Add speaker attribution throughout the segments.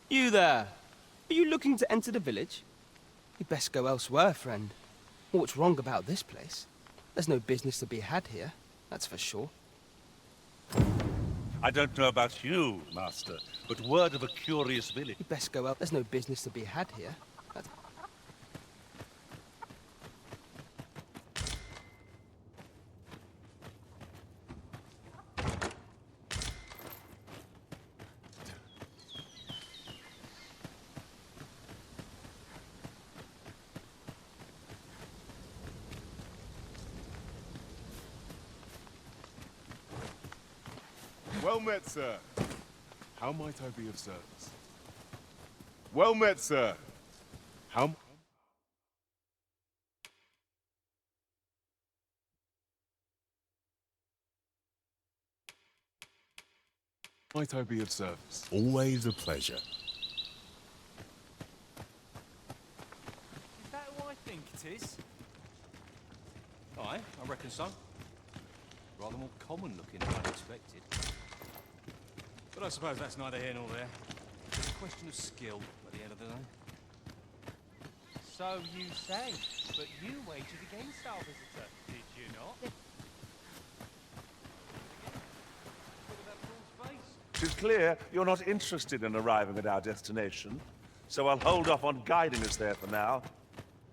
Speaker 1: You there! Are you looking to enter the village? You'd best go elsewhere, friend. What's wrong about this place? There's no business to be had here, that's for sure.
Speaker 2: I don't know about you, Master, but word of a curious village.
Speaker 1: You'd best go out. There's no business to be had here. That's...
Speaker 3: Well met, sir. How might I be of service? Well met, sir. How might I be of service?
Speaker 4: Always a pleasure.
Speaker 5: Is that who I think it is? Aye, I reckon so. Rather more common looking than I'd expected. But I suppose that's neither here nor there. It's a question of skill at the end of the day.
Speaker 6: So you say, but you wagered against our visitor, did you not?
Speaker 2: 'Tis clear you're not interested in arriving at our destination, so I'll hold off on guiding us there for now.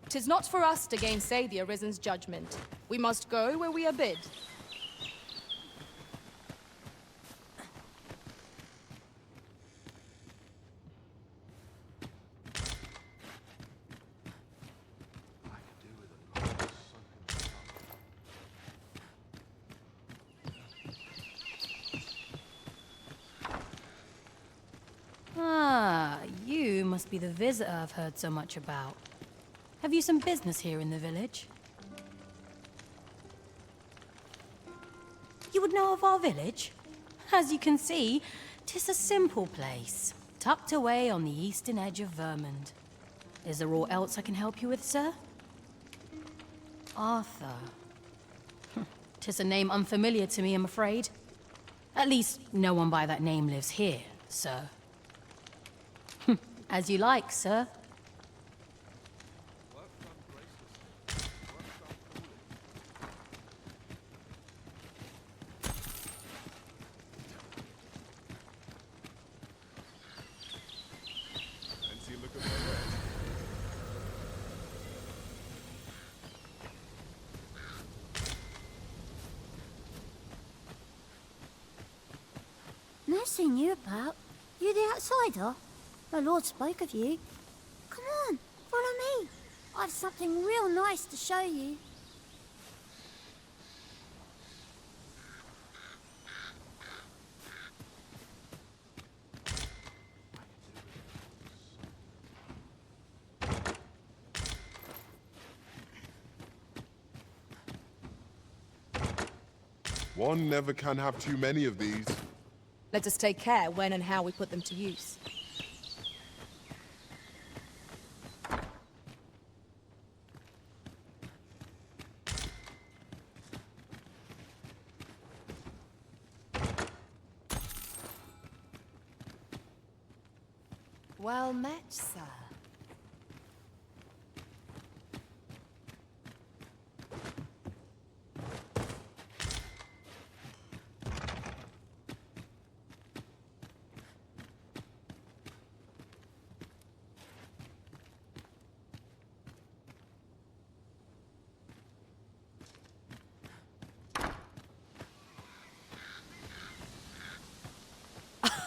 Speaker 7: 'Tis not for us to gainsay the Arisen's judgment. We must go where we are bid.
Speaker 8: Ah, you must be the visitor I've heard so much about. Have you some business here in the village? You would know of our village? As you can see, 'tis a simple place, tucked away on the eastern edge of Vermund. Is there aught else I can help you with, sir? Arthur. 'Tis a name unfamiliar to me, I'm afraid. At least, no one by that name lives here, sir. As you like, sir.
Speaker 3: Fancy a look at my wares?
Speaker 9: Never seen you about. You the outsider? My lord spoke of you. Come on, follow me. I've something real nice to show you.
Speaker 3: One never can have too many of these.
Speaker 7: Let us take care when and how we put them to use. Well met, sir.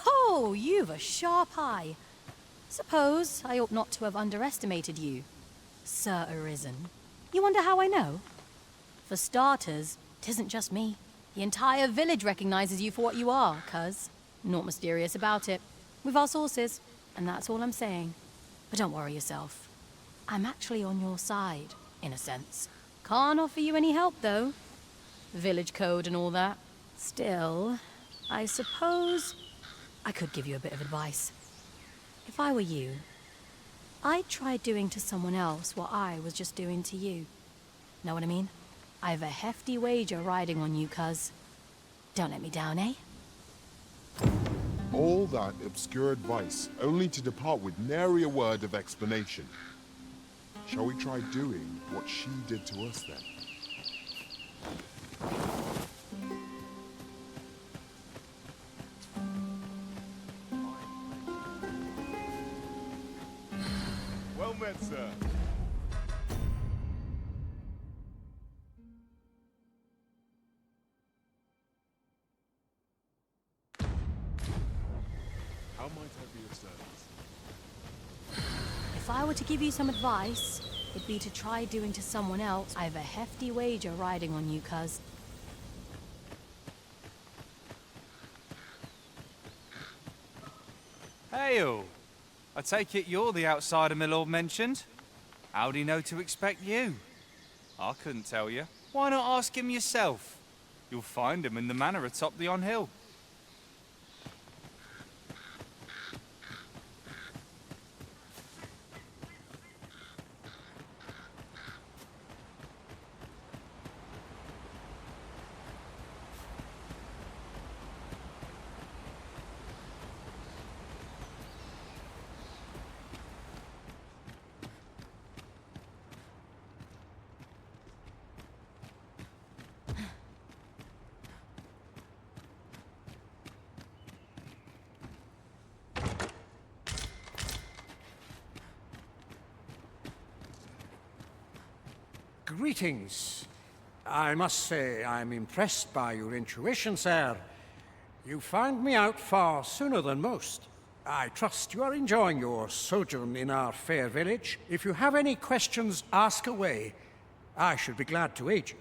Speaker 7: Oh, you've a sharp eye. Suppose I ought not to have underestimated you, Sir Arisen. You wonder how I know? For starters, 'tisn't just me. The entire village recognizes you for what you are, cuz. Naught mysterious about it. We've our sources, and that's all I'm saying. But don't worry yourself. I'm actually on your side, in a sense. Can't offer you any help, though. Village code and all that. Still, I suppose I could give you a bit of advice. If I were you, I'd try doing to someone else what I was just doing to you. Know what I mean? I've a hefty wager riding on you, cuz. Don't let me down, eh?
Speaker 3: all that obscure advice, only to depart with nary a word of explanation. Shall we try doing what she did to us then? Well met, sir. How might I be of service?
Speaker 7: If I were to give you some advice, it'd be to try doing to someone else. I have a hefty wager riding on you, cuz.
Speaker 4: Hail! I take it you're the outsider my lord mentioned? How'd he know to expect you? I couldn't tell you. Why not ask him yourself? You'll find him in the manor atop the on-hill.
Speaker 10: Greetings. I must say I'm impressed by your intuition, sir. You found me out far sooner than most. I trust you are enjoying your sojourn in our fair village. If you have any questions, ask away. I should be glad to aid you.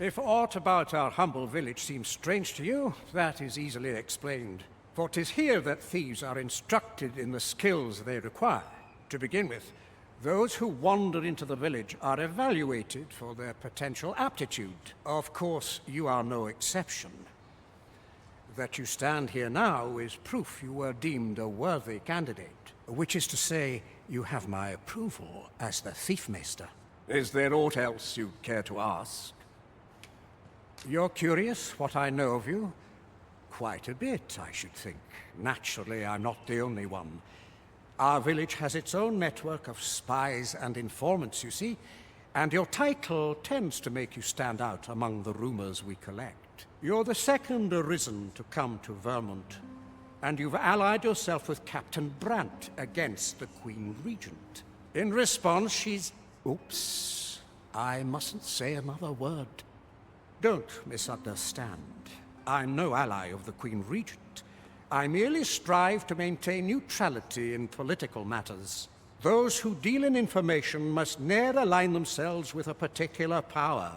Speaker 10: If aught about our humble village seems strange to you, that is easily explained. For 'tis here that thieves are instructed in the skills they require. To begin with, those who wander into the village are evaluated for their potential aptitude. Of course, you are no exception. That you stand here now is proof you were deemed a worthy candidate, which is to say, you have my approval as the Thiefmaster. Is there aught else you'd care to ask? You're curious what I know of you? Quite a bit, I should think. Naturally, I'm not the only one. Our village has its own network of spies and informants, you see, and your title tends to make you stand out among the rumors we collect. You're the second Arisen to come to Vermont, and you've allied yourself with Captain Brant against the Queen Regent. In response, she's... Oops. I mustn't say another word. Don't misunderstand. I'm no ally of the Queen Regent. I merely strive to maintain neutrality in political matters. Those who deal in information must ne'er align themselves with a particular power.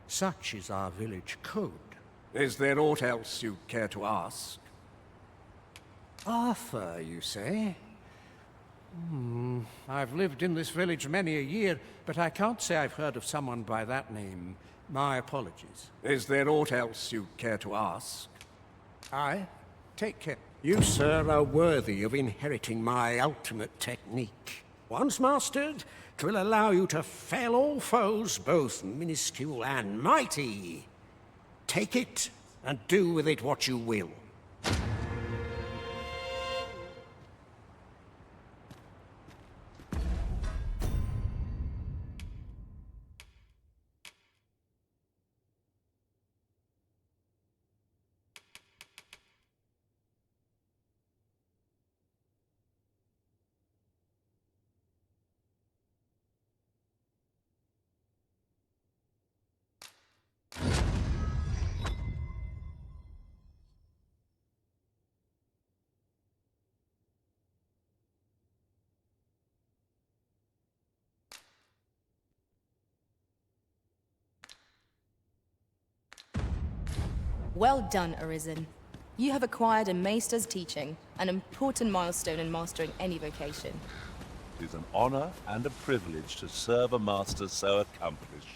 Speaker 10: Such is our village code. Is there aught else you'd care to ask? Arthur, you say? I've lived in this village many a year, but I can't say I've heard of someone by that name. My apologies. Is there aught else you'd care to ask? Aye? Take care. You, sir, are worthy of inheriting my ultimate technique. Once mastered, 'twill allow you to fell all foes, both minuscule and mighty. Take it, and do with it what you will.
Speaker 11: Well done, Arisen. You have acquired a Maester's teaching, an important milestone in mastering any vocation.
Speaker 2: It is an honor and a privilege to serve a master so accomplished.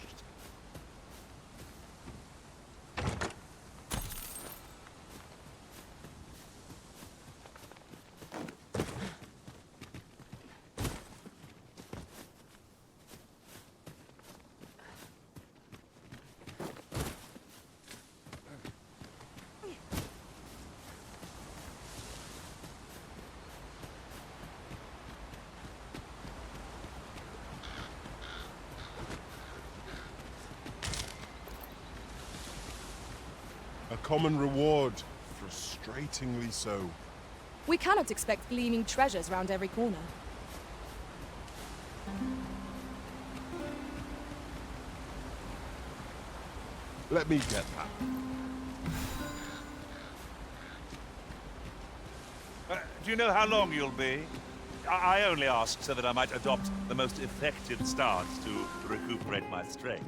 Speaker 3: common reward. Frustratingly so.
Speaker 11: We cannot expect gleaming treasures round every corner.
Speaker 3: Let me get that.
Speaker 2: Do you know how long you'll be? I only ask so that I might adopt the most effective stance to recuperate my strength.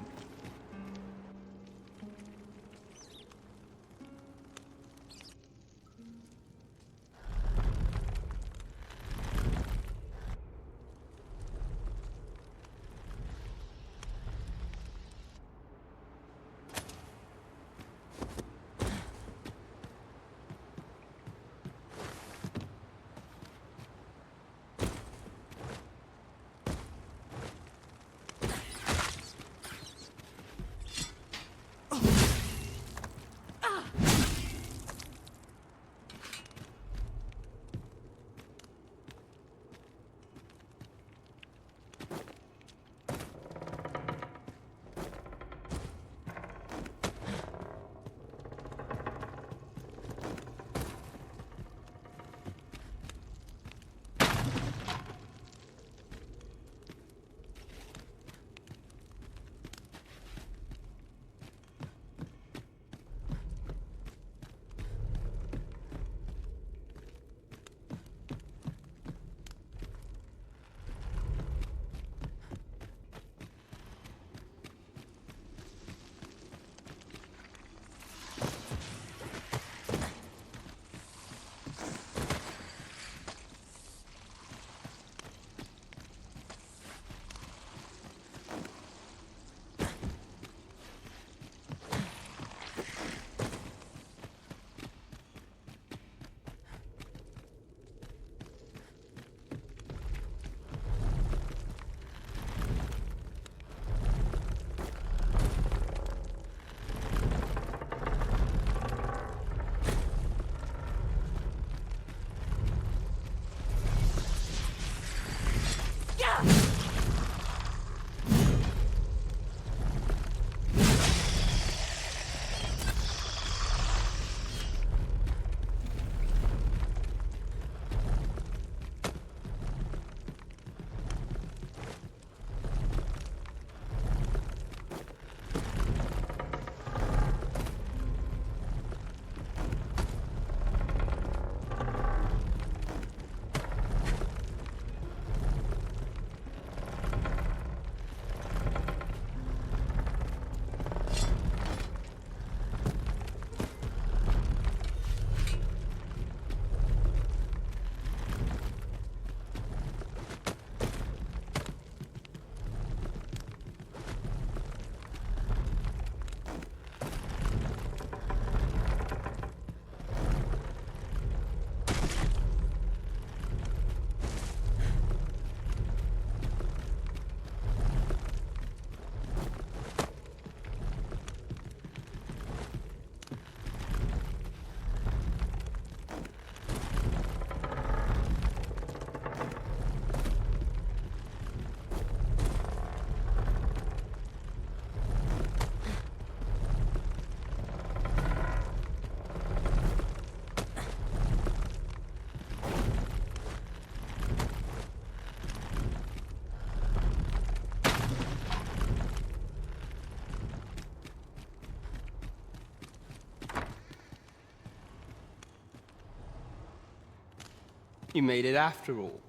Speaker 1: You made it after all.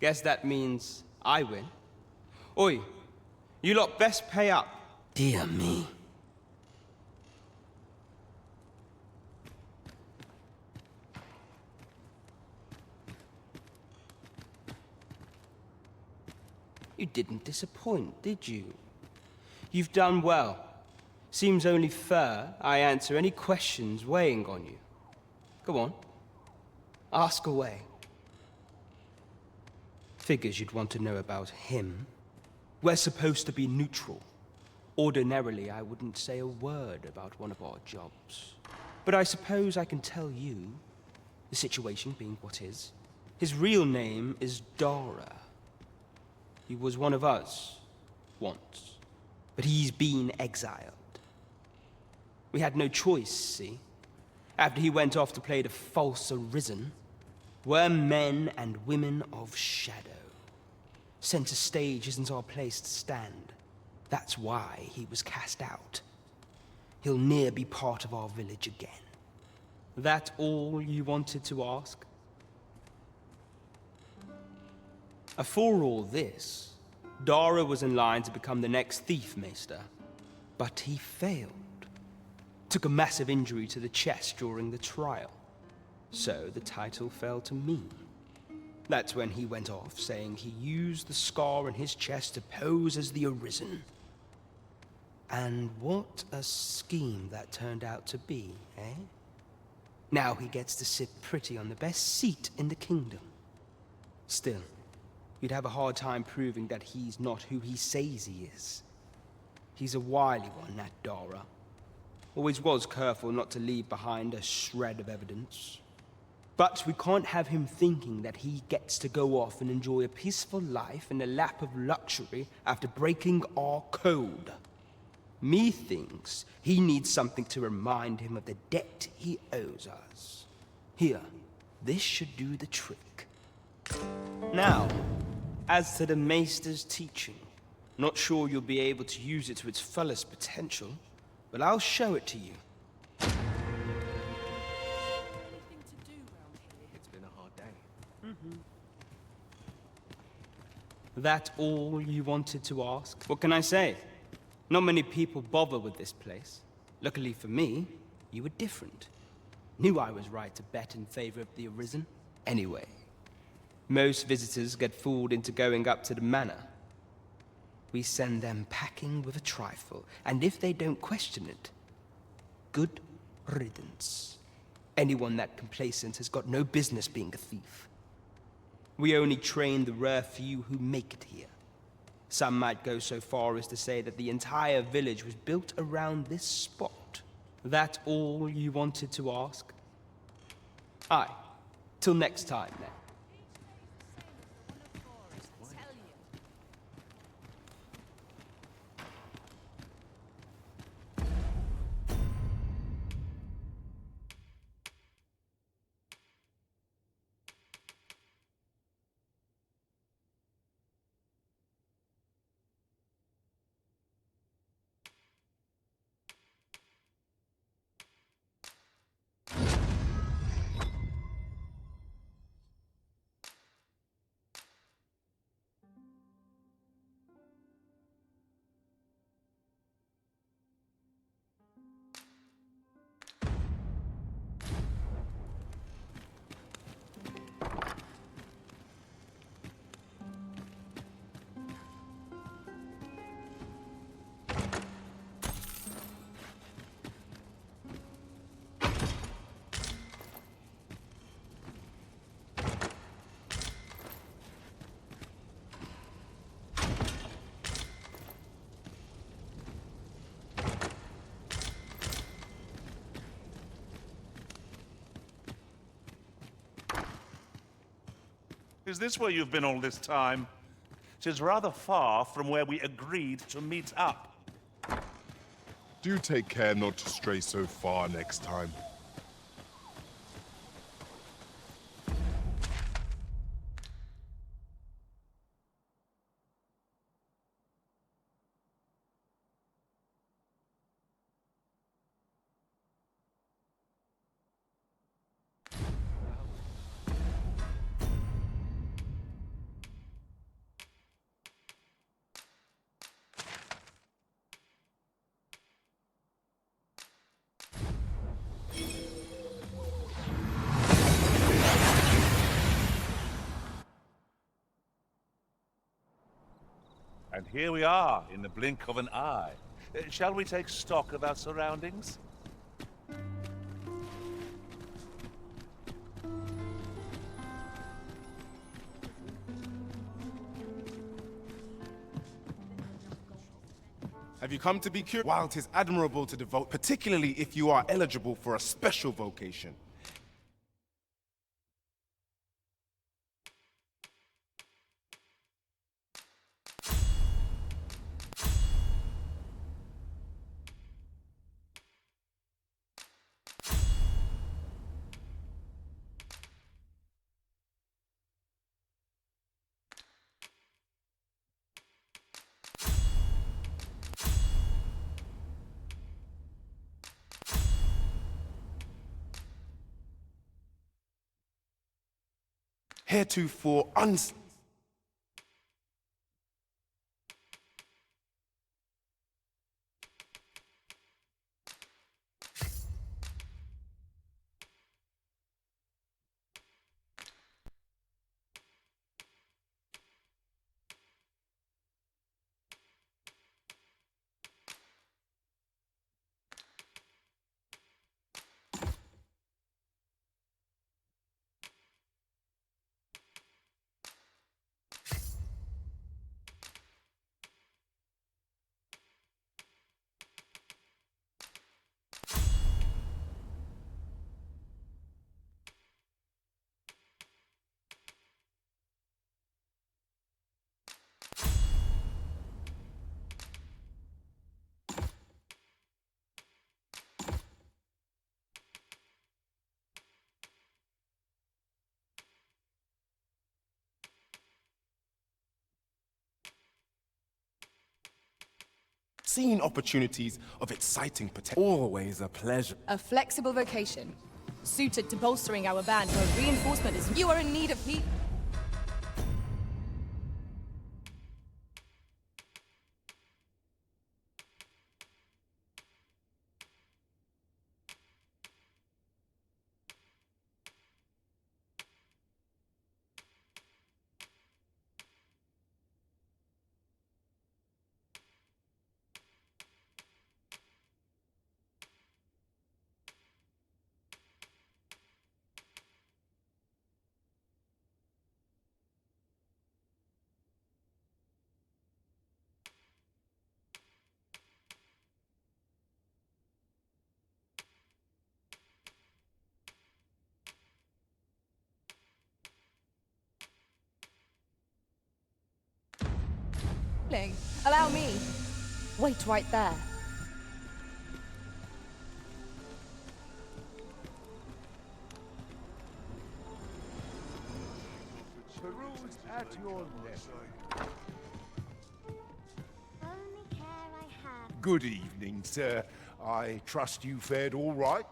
Speaker 1: Guess that means I win. Oi, you lot best pay up. Dear me. You didn't disappoint, did you? You've done well. Seems only fair I answer any questions weighing on you. Go on. Ask away. Figures you'd want to know about him. We're supposed to be neutral. Ordinarily, I wouldn't say a word about one of our jobs. But I suppose I can tell you, the situation being what is. His real name is Dara. He was one of us, once. But he's been exiled. We had no choice, see? After he went off to play the false Arisen, we're men and women of shadow. Center stage isn't our place to stand. That's why he was cast out. He'll ne'er be part of our village again. That all you wanted to ask? For all this, Dara was in line to become the next Thief Maester. But he failed. Took a massive injury to the chest during the trial. So the title fell to me. That's when he went off, saying he used the scar on his chest to pose as the Arisen. And what a scheme that turned out to be, eh? Now he gets to sit pretty on the best seat in the kingdom. Still, you'd have a hard time proving that he's not who he says he is. He's a wily one, that Dara. Always was careful not to leave behind a shred of evidence. But we can't have him thinking that he gets to go off and enjoy a peaceful life in a lap of luxury after breaking our code. Methinks he needs something to remind him of the debt he owes us. Here, this should do the trick. Now, as to the Maester's teaching, not sure you'll be able to use it to its fullest potential, but I'll show it to you.
Speaker 5: It's been a hard day.
Speaker 1: That all you wanted to ask? What can I say? Not many people bother with this place. Luckily for me, you were different. Knew I was right to bet in favor of the Arisen. Anyway, most visitors get fooled into going up to the manor. We send them packing with a trifle, and if they don't question it, good riddance. Anyone that complacent has got no business being a thief. We only train the rare few who make it here. Some might go so far as to say that the entire village was built around this spot. That all you wanted to ask? Aye. Till next time, then.
Speaker 2: Is this where you've been all this time? 'Tis rather far from where we agreed to meet up.
Speaker 3: Do take care not to stray so far next time.
Speaker 2: And here we are, in the blink of an eye. Shall we take stock of our surroundings?
Speaker 3: Have you come to be curious? While it is admirable to devote, particularly if you are eligible for a special vocation. heretofore unseen opportunities of exciting potential. Always a pleasure.
Speaker 11: A flexible vocation, suited to bolstering our band where reinforcement is. You are in need of heat. Allow me. Wait right there.
Speaker 3: Peruse at your leisure.
Speaker 9: Only care I have.
Speaker 3: Good evening, sir. I trust you fared all right?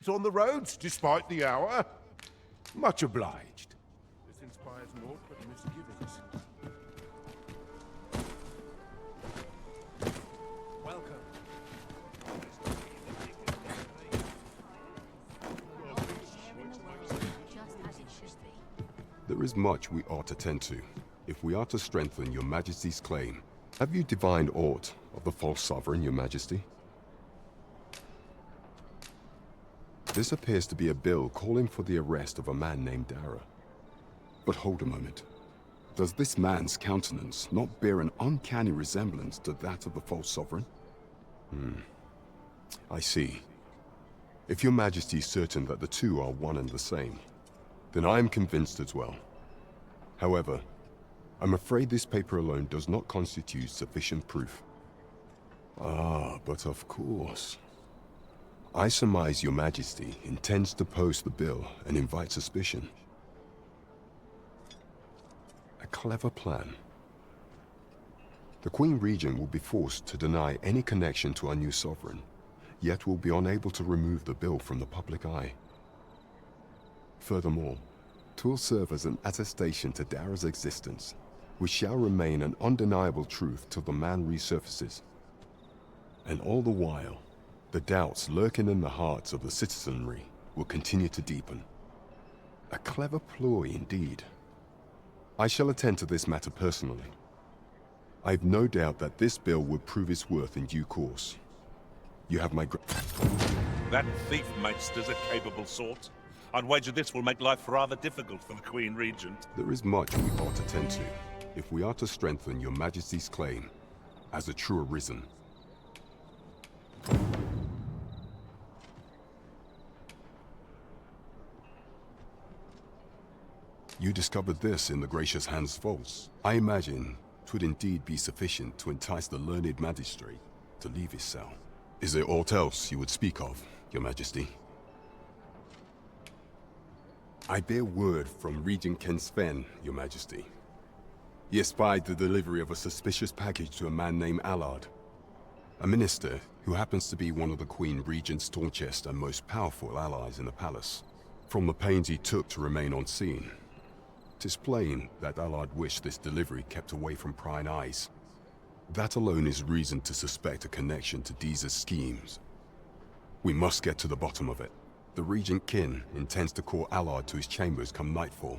Speaker 3: On the roads, despite the hour. Much obliged. This inspires naught but misgivings.
Speaker 5: Welcome.
Speaker 12: There is much we ought to tend to, if we are to strengthen your Majesty's claim. Have you divined aught of the false sovereign, your Majesty? This appears to be a bill calling for the arrest of a man named Dara. But hold a moment. Does this man's countenance not bear an uncanny resemblance to that of the false sovereign? I see. If your Majesty is certain that the two are one and the same, then I am convinced as well. However, I'm afraid this paper alone does not constitute sufficient proof. Ah, but of course. I surmise your Majesty intends to post the bill and invite suspicion. A clever plan. The Queen Regent will be forced to deny any connection to our new sovereign, yet will be unable to remove the bill from the public eye. Furthermore, 'twill serve as an attestation to Dara's existence, which shall remain an undeniable truth till the man resurfaces. And all the while, the doubts lurking in the hearts of the citizenry will continue to deepen. A clever ploy indeed. I shall attend to this matter personally. I've no doubt that this bill would prove its worth in due course. You have my
Speaker 2: That thief maester's a capable sort. I'd wager this will make life rather difficult for the Queen Regent.
Speaker 12: There is much we ought to tend to, if we are to strengthen your Majesty's claim as a true Arisen. You discovered this in the gracious Hans vaults. I imagine 'twould indeed be sufficient to entice the learned magistrate to leave his cell. Is there aught else you would speak of, Your Majesty? I bear word from Regent Ken Sven, Your Majesty. He espied the delivery of a suspicious package to a man named Allard, a minister who happens to be one of the Queen Regent's staunchest and most powerful allies in the palace. From the pains he took to remain unseen, 'tis plain that Allard wished this delivery kept away from prying eyes. That alone is reason to suspect a connection to Deeza's schemes. We must get to the bottom of it. The Regent Kin intends to call Allard to his chambers come nightfall.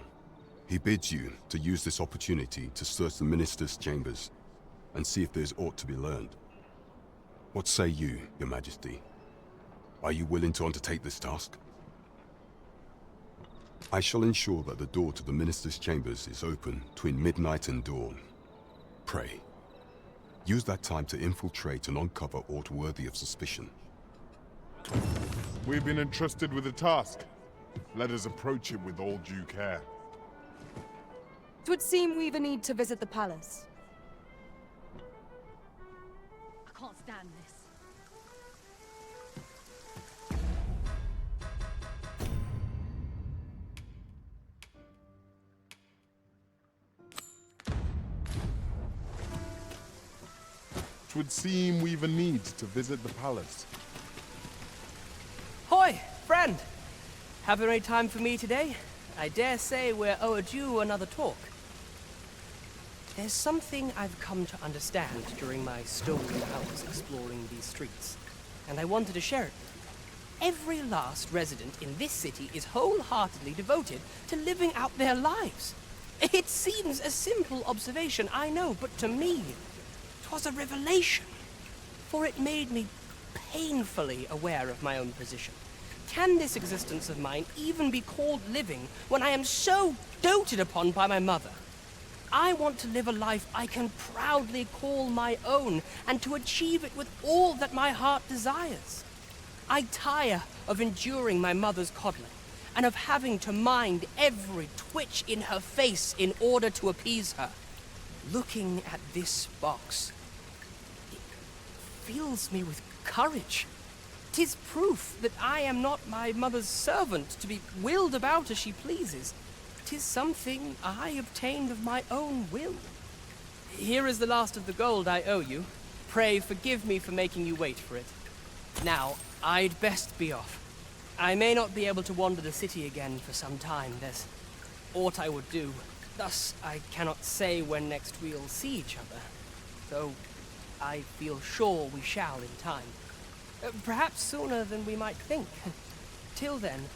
Speaker 12: He bids you to use this opportunity to search the minister's chambers and see if there's aught to be learned. What say you, Your Majesty? Are you willing to undertake this task? I shall ensure that the door to the minister's chambers is open between midnight and dawn. Pray, use that time to infiltrate and uncover aught worthy of suspicion.
Speaker 3: We've been entrusted with a task. Let us approach it with all due care.
Speaker 11: 'Twould seem we've a need to visit the palace.
Speaker 8: I can't stand this.
Speaker 3: Twould seem we've a need to visit the palace.
Speaker 13: Hoy, friend! Have you any time for me today? I dare say we're overdue another talk. There's something I've come to understand during my stolen hours exploring these streets, and I wanted to share it with you. Every last resident in this city is wholeheartedly devoted to living out their lives. It seems a simple observation, I know, but to me, 'twas a revelation, for it made me painfully aware of my own position. Can this existence of mine even be called living when I am so doted upon by my mother? I want to live a life I can proudly call my own, and to achieve it with all that my heart desires. I tire of enduring my mother's coddling, and of having to mind every twitch in her face in order to appease her. Looking at this box, it fills me with courage. 'Tis proof that I am not my mother's servant to be willed about as she pleases. 'Tis something I obtained of my own will. Here is the last of the gold I owe you. Pray forgive me for making you wait for it. Now, I'd best be off. I may not be able to wander the city again for some time. There's aught I would do. Thus, I cannot say when next we'll see each other, though I feel sure we shall in time. Perhaps sooner than we might think. Till then,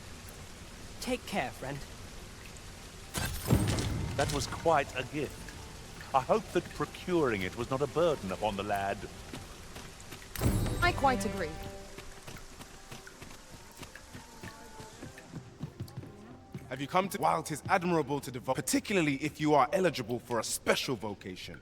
Speaker 13: take care, friend.
Speaker 2: That was quite a gift. I hope that procuring it was not a burden upon the lad.
Speaker 11: I quite agree.
Speaker 3: Have you come to... While 'tis admirable to devote, particularly if you are eligible for a special vocation.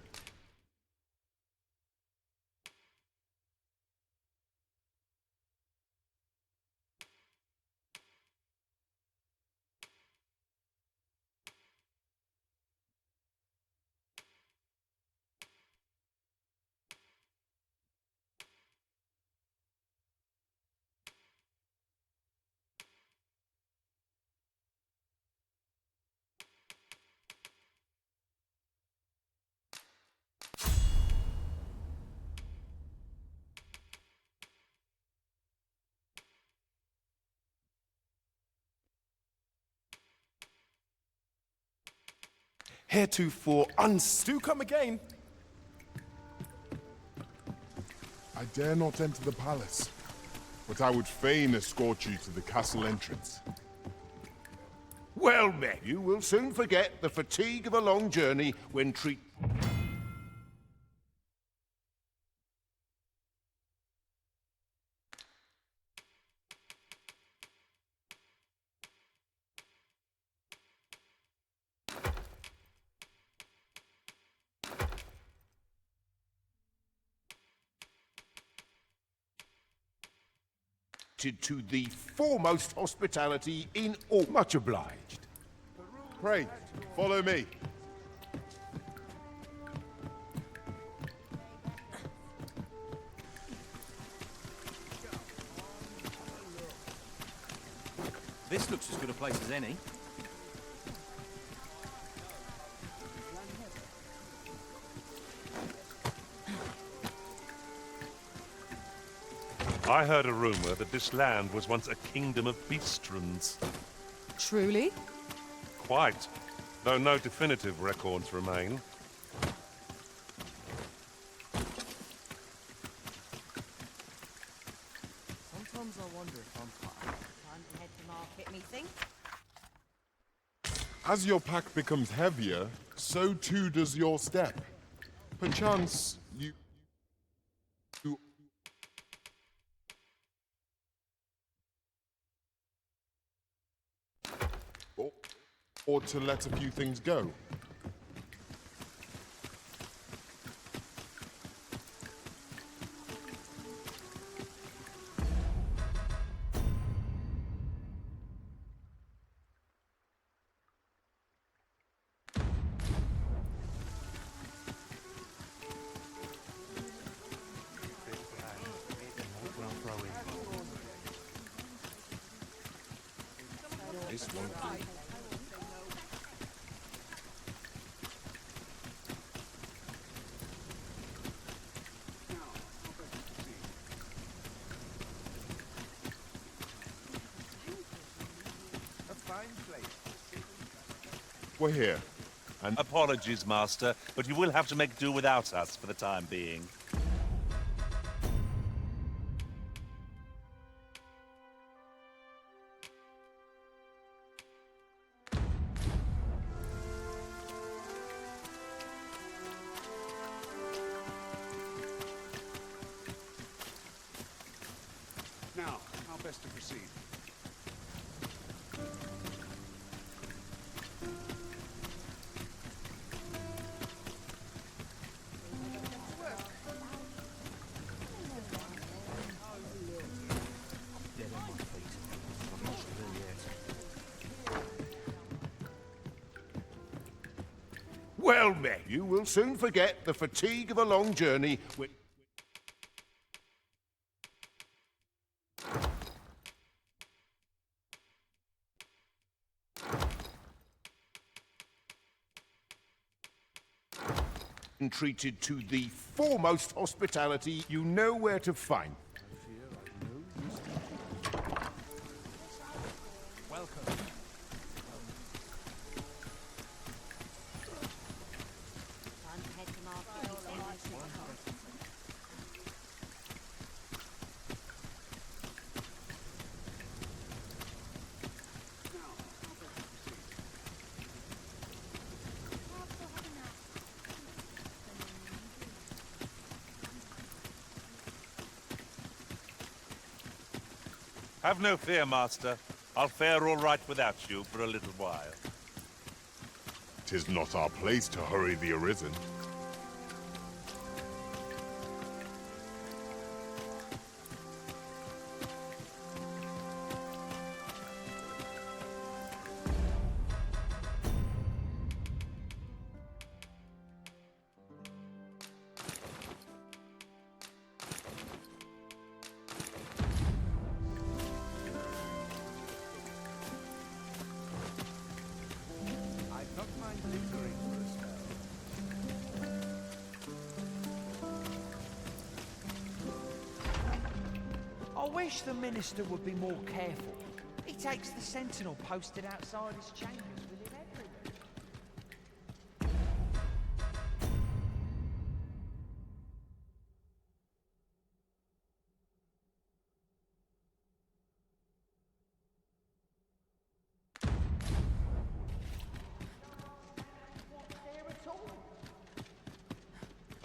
Speaker 3: heretofore Do come again. I dare not enter the palace, but I would fain escort you to the castle entrance.
Speaker 14: Well met. You will soon forget the fatigue of a long journey when to the foremost hospitality in all. Much obliged.
Speaker 3: Pray, follow me.
Speaker 5: This looks as good a place as any.
Speaker 2: I heard a rumor that this land was once a kingdom of beastrons.
Speaker 11: Truly?
Speaker 2: Quite, though no definitive records remain.
Speaker 13: Sometimes I wonder if I'm time to head to market, methinks.
Speaker 3: As your pack becomes heavier, so too does your step. Perchance you ought to let a few things go. This one. We're here. And
Speaker 2: apologies, Master, but you will have to make do without us for the time being.
Speaker 15: Now, how best to proceed?
Speaker 14: Well met. You will soon forget the fatigue of a long journey when... treated to the foremost hospitality you know where to find.
Speaker 13: Welcome.
Speaker 9: Time to head to market, methinks.
Speaker 2: Have no fear, Master. I'll fare all right without you for a little while.
Speaker 3: 'Tis not our place to hurry the Arisen.
Speaker 6: I wish the Minister would be more careful. He takes the sentinel posted outside his chambers with him everywhere.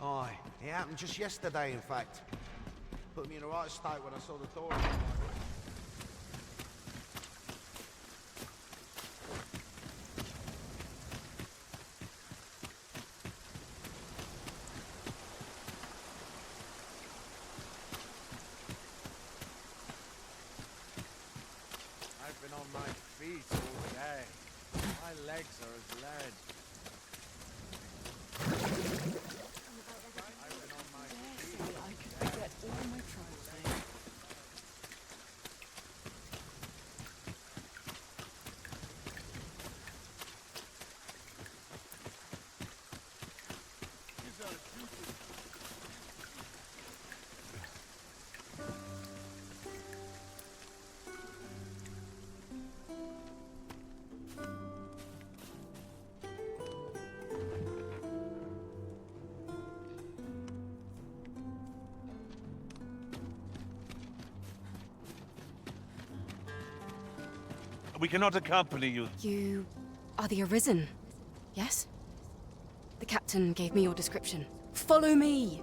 Speaker 16: Aye, it happened just yesterday, in fact. Put me in the right state when I saw the door.
Speaker 17: I've been on my feet all day. My legs are as lead. I've been on my feet. I can forget all my troubles now.
Speaker 2: We cannot accompany you.
Speaker 8: You are the Arisen, yes? The captain gave me your description. Follow me!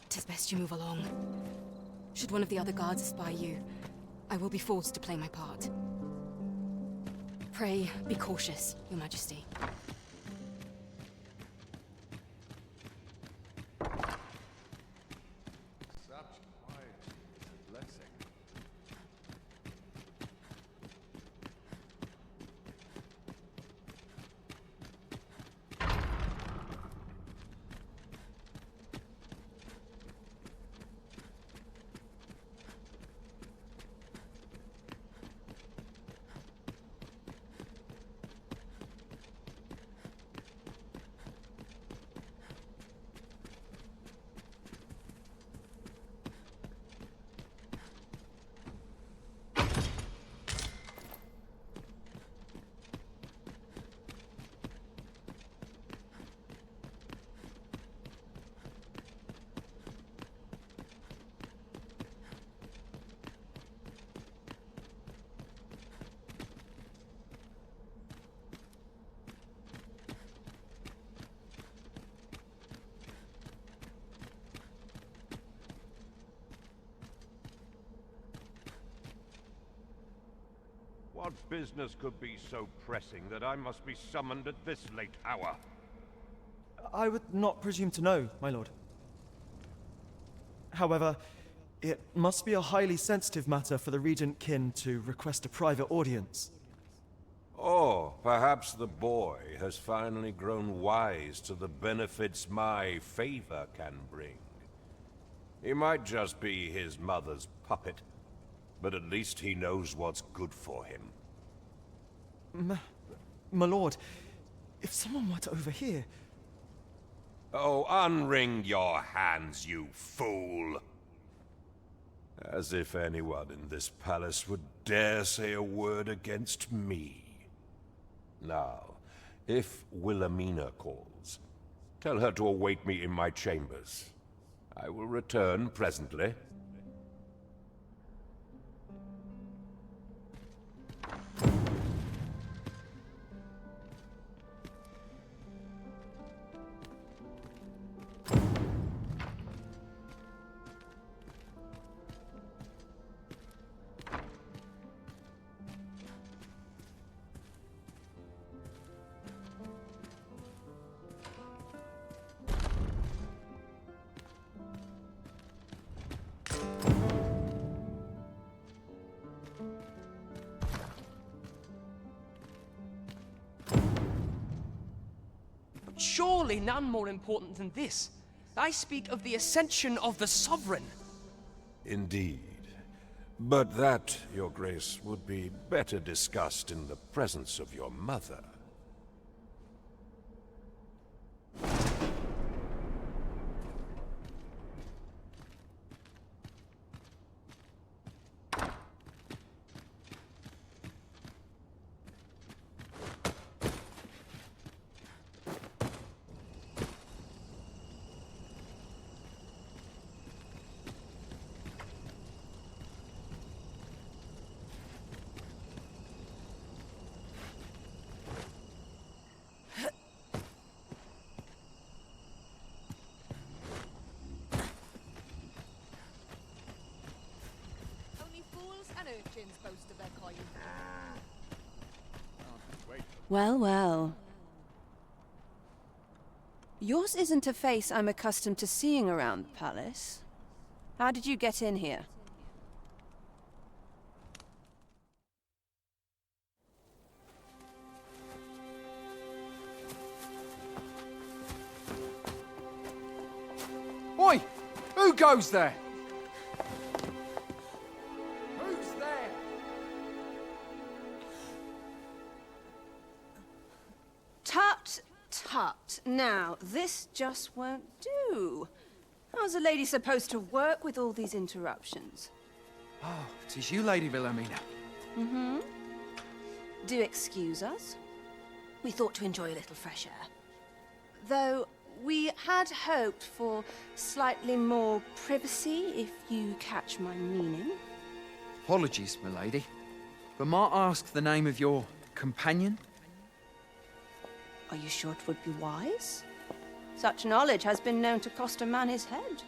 Speaker 8: Tis best you move along. Should one of the other guards espy you, I will be forced to play my part. Pray, be cautious, Your Majesty.
Speaker 17: Such quiet is a blessing.
Speaker 14: What business could be so pressing that I must be summoned at this late hour?
Speaker 18: I would not presume to know, my lord. However, it must be a highly sensitive matter for the Regent Kin to request a private audience.
Speaker 14: Or perhaps the boy has finally grown wise to the benefits my favor can bring. He might just be his mother's puppet, but at least he knows what's good for him.
Speaker 18: My lord, if someone were to overhear...
Speaker 14: Oh, unwring your hands, you fool! As if anyone in this palace would dare say a word against me. Now, if Wilhelmina calls, tell her to await me in my chambers. I will return presently.
Speaker 13: Surely none more important than this. I speak of the ascension of the Sovereign.
Speaker 14: Indeed. But that, Your Grace, would be better discussed in the presence of your mother.
Speaker 11: fools and urchins boast of their kind.
Speaker 19: Well, well. Yours isn't a face I'm accustomed to seeing around the palace. How did you get in here?
Speaker 20: Oi! Who goes there? Who's there?
Speaker 19: Tut, tut. Now, this just won't do. How's a lady supposed to work with all these interruptions?
Speaker 20: Oh, 'tis you, Lady Wilhelmina.
Speaker 19: Mm-hmm. Do excuse us. We thought to enjoy a little fresh air. Though, we had hoped for slightly more privacy, if you catch my meaning.
Speaker 20: Apologies, milady. But might I ask the name of your companion?
Speaker 19: Are you sure it would be wise? Such knowledge has been known to cost a man his head.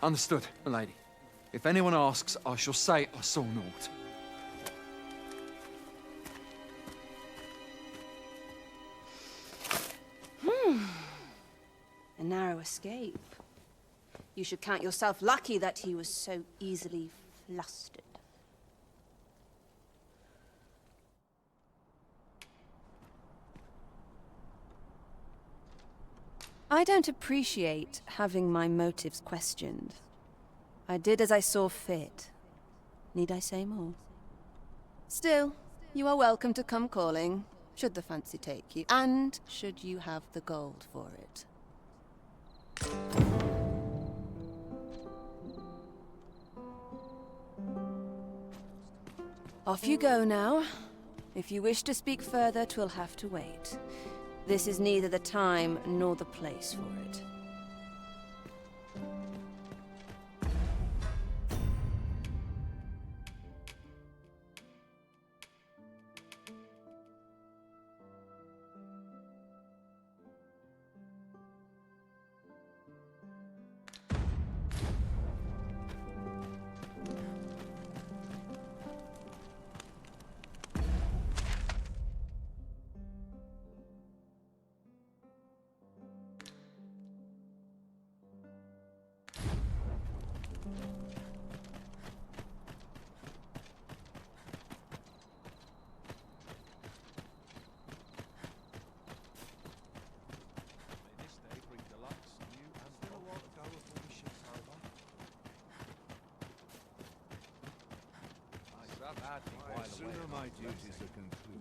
Speaker 20: Understood, milady. If anyone asks, I shall say I saw naught.
Speaker 19: A narrow escape. You should count yourself lucky that he was so easily flustered. I don't appreciate having my motives questioned. I did as I saw fit. Need I say more? Still, you are welcome to come calling, should the fancy take you, and should you have the gold for it. Off you go now. If you wish to speak further, 'twill have to wait. This is neither the time nor the place for it.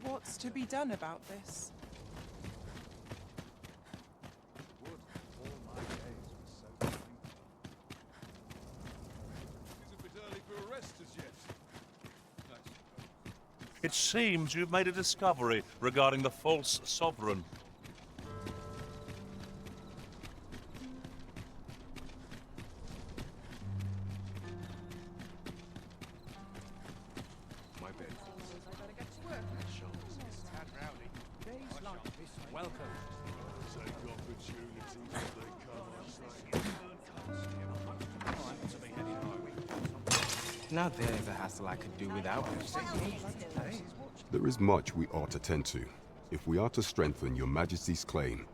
Speaker 21: What's to be done about this?
Speaker 2: It seems you've made a discovery regarding the false sovereign.
Speaker 22: Not there's a hassle I could do without.
Speaker 12: There is much we ought to tend to, if we are to strengthen your Majesty's claim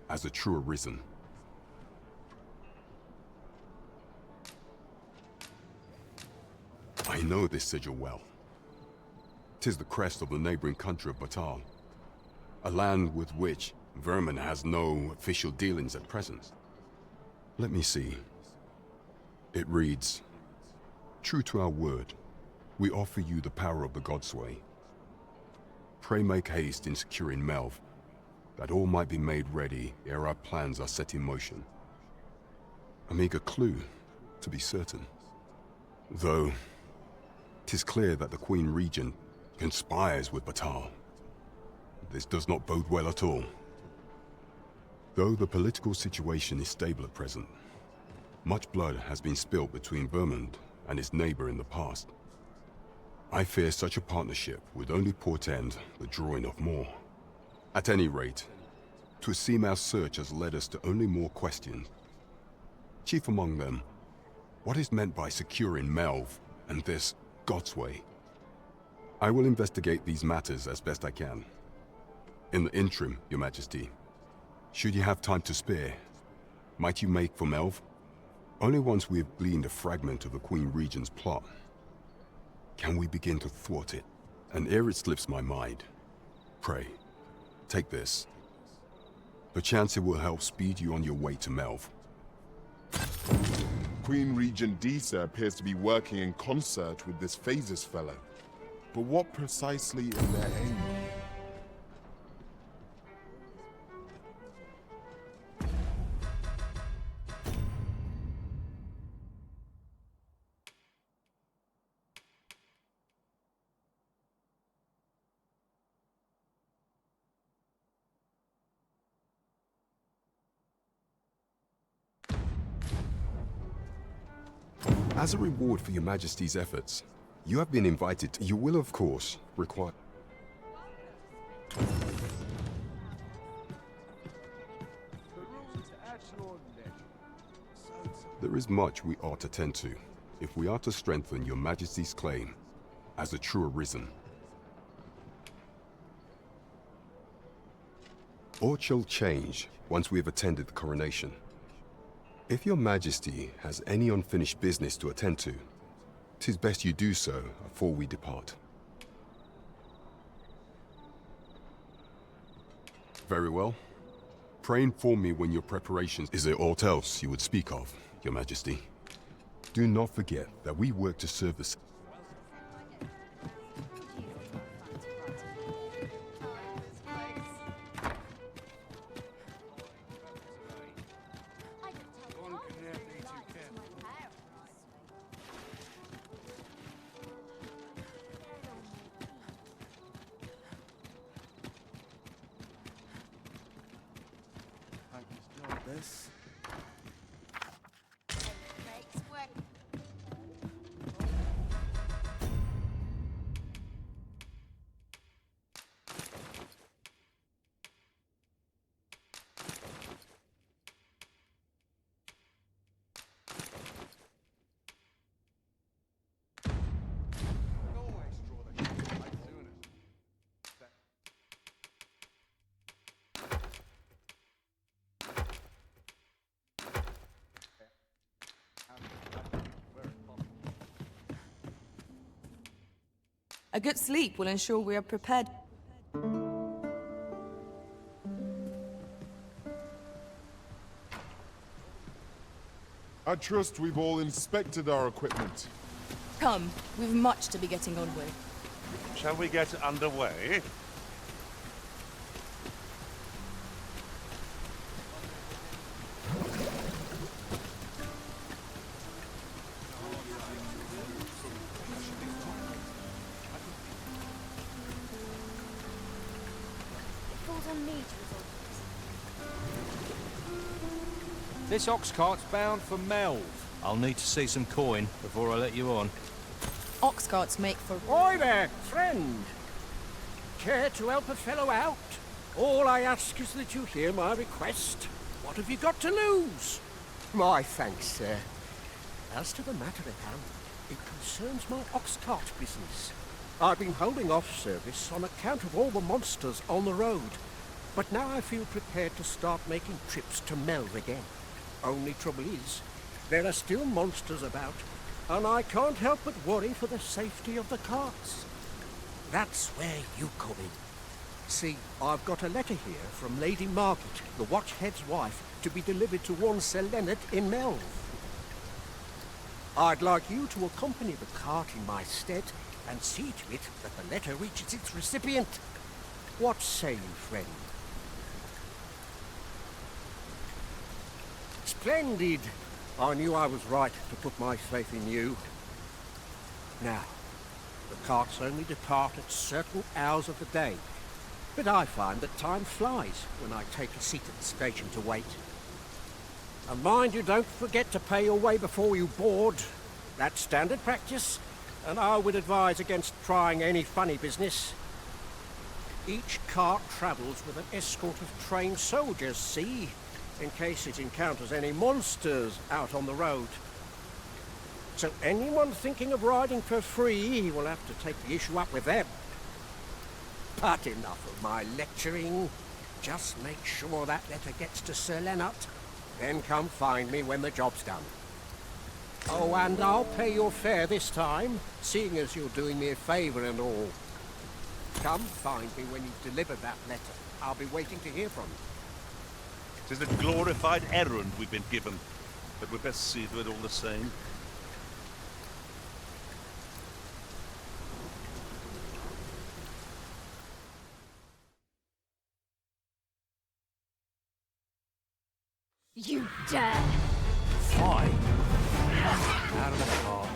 Speaker 12: as a true Arisen. I know this sigil well. 'Tis the crest of the neighboring country of Batal, a land with which Vermin has no official dealings at present. Let me see. It reads, "True to our word, we offer you the power of the Godsway. Pray make haste in securing Melv, that all might be made ready ere our plans are set in motion." A meager clue, to be certain. Though, 'tis clear that the Queen Regent conspires with Batal. This does not bode well at all. Though the political situation is stable at present, much blood has been spilt between Vermund and its neighbor in the past. I fear such a partnership would only portend the drawing of more. At any rate, 'twould seem our search has led us to only more questions. Chief among them, What is meant by securing Melv and this God's way? I will investigate these matters as best I can. In the interim, Your Majesty, should you have time to spare, might you make for Melv? Only once we have gleaned a fragment of the Queen Regent's plot can we begin to thwart it. And ere it slips my mind, pray, take this. Perchance it will help speed you on your way to Melv.
Speaker 3: Queen Regent Disa appears to be working in concert with this Phases fellow. But what precisely is their aim?
Speaker 12: As a reward for Your Majesty's efforts, you have been invited to... You will, of course, require... There is much we ought to tend to, if we are to strengthen Your Majesty's claim as a true Arisen. Aught shall change once we have attended the coronation. If Your Majesty has any unfinished business to attend to, 'tis best you do so before we depart. Very well. Pray inform me when your preparations... Is there aught else you would speak of, Your Majesty? Do not forget that we work to serve the...
Speaker 18: This.
Speaker 11: A good sleep will ensure we are prepared.
Speaker 3: I trust we've all inspected our equipment.
Speaker 11: Come, we've much to be getting on with.
Speaker 2: Shall we get underway?
Speaker 5: This ox cart's bound for Melv. I'll need to see some coin before I let you on.
Speaker 11: Ox carts make for...
Speaker 10: Oi there, friend! Care to help a fellow out? All I ask is that you hear my request. What have you got to lose? My thanks, sir. As to the matter at hand, it concerns my ox cart business. I've been holding off service on account of all the monsters on the road. But now I feel prepared to start making trips to Melv again. Only trouble is, there are still monsters about, and I can't help but worry for the safety of the carts. That's where you come in. See, I've got a letter here from Lady Margaret, the Watchhead's wife, to be delivered to one Sir Leonard in Melv. I'd like you to accompany the cart in my stead and see to it that the letter reaches its recipient. What say you, friend? Splendid! I knew I was right to put my faith in you. Now, the carts only depart at certain hours of the day, but I find that time flies when I take a seat at the station to wait. And mind you don't forget to pay your way before you board. That's standard practice, and I would advise against trying any funny business. Each cart travels with an escort of trained soldiers, see? In case it encounters any monsters out on the road. So anyone thinking of riding for free will have to take the issue up with them. But enough of my lecturing. Just make sure that letter gets to Sir Leonard. Then come find me when the job's done. Oh, and I'll pay your fare this time, seeing as you're doing me a favour and all. Come find me when you've delivered that letter. I'll be waiting to hear from you.
Speaker 2: 'Tis a glorified errand we've been given, but we'd best see to it all the same.
Speaker 9: You dare!
Speaker 5: Fine. Out of the car.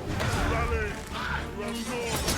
Speaker 3: Rally! You have